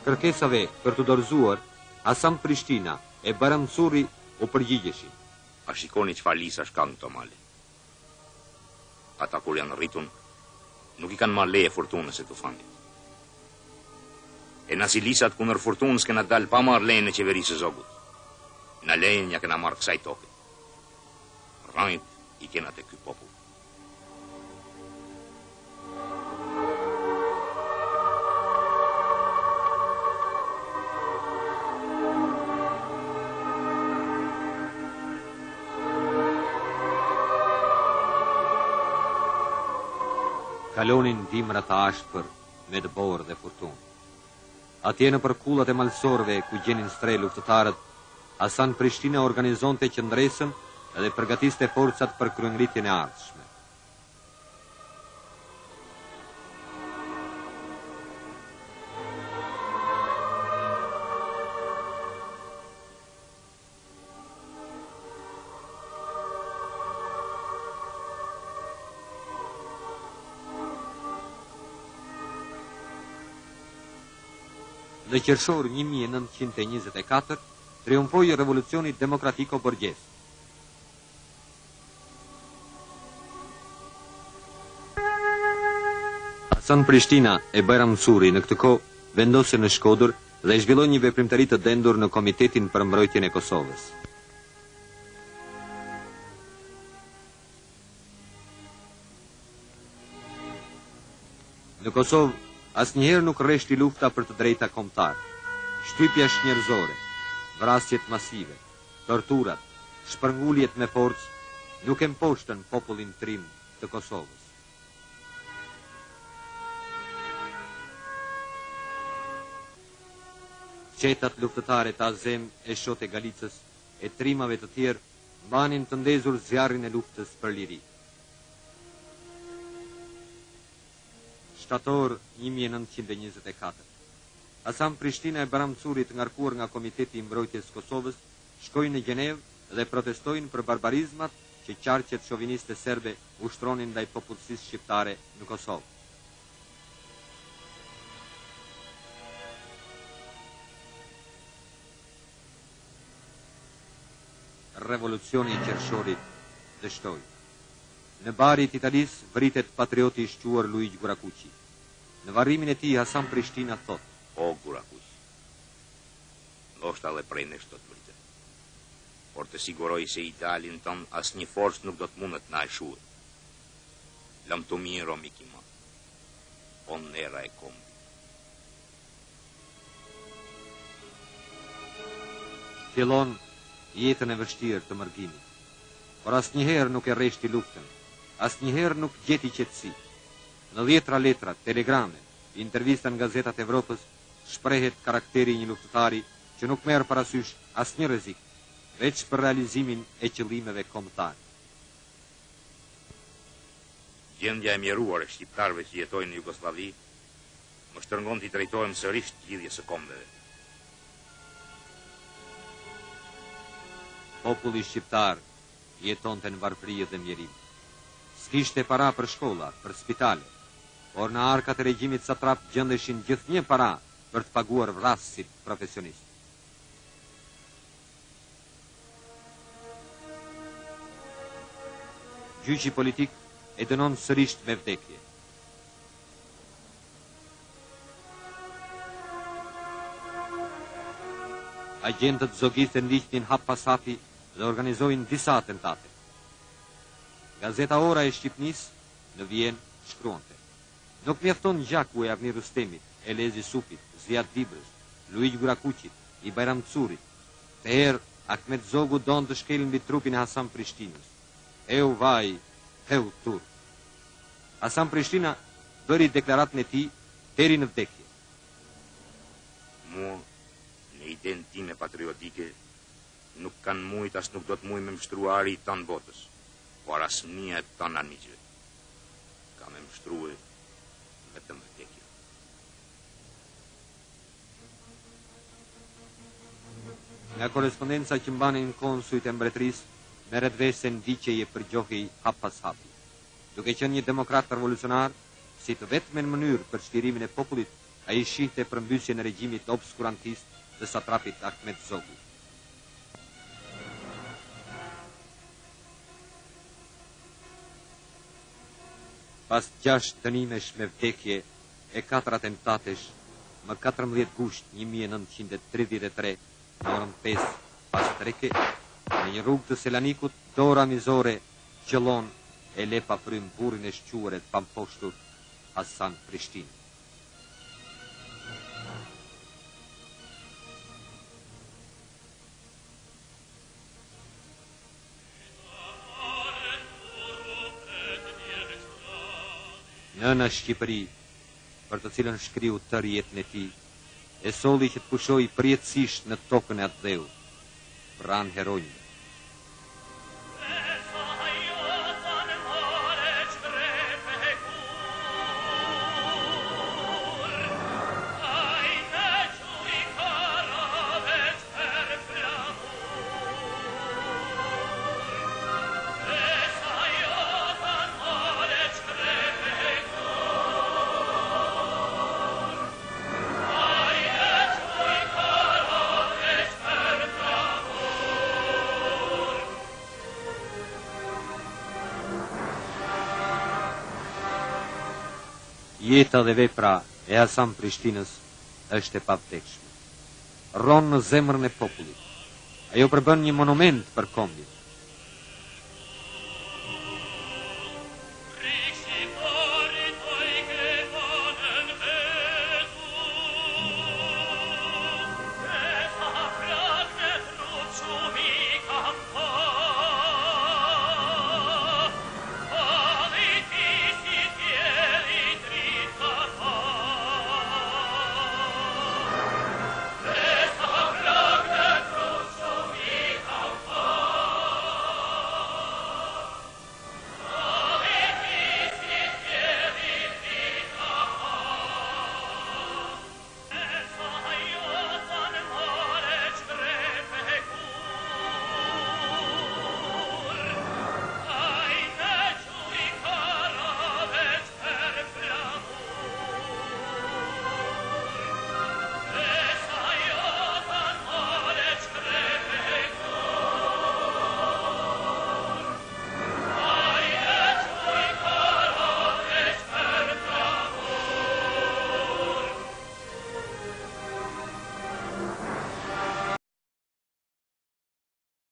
kërkesave për të dorëzuar, Hasan Prishtina e Bayram Curri u përgjigjeshin. A shikoni çfarë lisash kanë këto male. Ata kur janë rritun, nuk i kanë marrë leje fortunës e tufandit. E nasi lisat kundër fortunës kena dalë pa marrë lejën e qeverisë zogut. Na lejën ja kena marrë kësaj toke. Rajt i kena të ky popull. Kalonin dimrat të ashpër me dëborë dhe furtunë. Atje në përkullat e malsorve ku gjenin stre luftëtarët, Hasan Prishtina organizonte qëndresën dhe përgatiste forcat për kryengritjen e ardhshme. Në qershor 1924, triumfoi revolucioni demokratiko-borgjes. Hasan Prishtina e Bayram Curri në këtë kohë vendosen në Shkodër dhe zhvilloi një veprimtari të dendur në Komitetin për Mbrojtjen e Kosovës. Në Kosovë asnjëherë nuk rreshti lufta për të drejta kombëtare. Shtypja njerëzore, vrasjet masive, torturat, shpërnguljet me forcë nuk e mposhtën popullin trim të Kosovës. Qetat luftëtare të Azem e Shot e Galicës e trimave të tjerë mbanin të ndezur zjarrin e luftës për liri. Shtator 1924. Hasan Prishtina e Bayram Curri, të ngarkuar nga Komiteti i Mbrojtjes së Kosovës, shkojnë në Gjenevë dhe protestojnë për barbarizmat që qarqet shoviniste serbe ushtronin ndaj popullsisë shqiptare në Kosovë. Revolucioni i qershorit dështoi. Në barit Italisë vritet patrioti i shquar Luigi Gurakuqi. Në varrimin e tij Hasan Prishtina thot: O Gurakuqi, ndoshta edhe prej nesh do të vritet. Por të siguroj se idealin ton asnjë forcë nuk do të mundet na e shuhet. Lam të miro mikima. On nera e kom. Fillon jetën e vështirë të mërgimit, por asnjëherë nuk e rreshti luftën, asnjëherë nuk gjeti qetësi. Në dhjetra letra, telegrame, intervista në gazetat e Evropës, shprehet karakteri i një luftëtari që nuk merr parasysh asnjë rrezik, veç për realizimin e qëllimeve kombëtare. Gjendja e mjeruar e shqiptarëve që jetojnë në Jugosllavi më shtrëngon t'i drejtohem sërish të lidhjes së kombeve. Populli shqiptar jetonte në varfëri dhe mjerim. S'kishte para për shkolla, për spitale, por në arkat e regjimit satrap gjendeshin gjithnjë para për të paguar vrasësit profesionistë. Gjyqi politik e dënon sërish me vdekje. Agentët zogiste ndiqnin hap pas hapi dhe organizojnë disa atentate. Gazeta Ora e Shqipnisë në Vjenë shkruante: nuk mjafton gjaku e Avni Rustemit, Elezi Supit, Ziad Dibrës, Luigi Gurakuqit, i Bayram Currit. Të herë Ahmet Zogu don të shkelin mbi trupin e Hasan Prishtinës. Eu vaj, heu tur. Hasan Prishtina bëri deklaratën e tij deri në vdekje. Mua, në idenë time patriotike, nuk kanë mujt as nuk do të muj me mshtruari i tanë botës, por as mia e tanë armiqve. Ka me mshtruhe vetëm vdekje. Nga korespondenca që mbanin konsujt e mbretërisë, merret vesh se ndiqjeje përgjohej hap pas hapi. Duke qenë një demokrat revolucionar, si të vetmen mënyrë për çlirimin e popullit, ai shihte përmbysjen e regjimit obskurantist të satrapit Ahmet Zogu. Pas 6 dënimesh me vdekje e 4 atentatesh, më 14 gusht 1933, në orën 5 pas treke, në një rrugë të Selanikut, dora mizore qëllon e le pa frym burrin e shquar e pamposhtur Hasan Prishtin. Në Shqipëri, për të cilën shkriu tërë jetën e tij, e solli që të pushoi përjetësisht në tokën e atë dheu, pranë heronjve. Jeta dhe vepra e Hasan Prishtinës është e pavdekshme. Rron në zemrën e popullit. Ajo përbën një monument për kombin.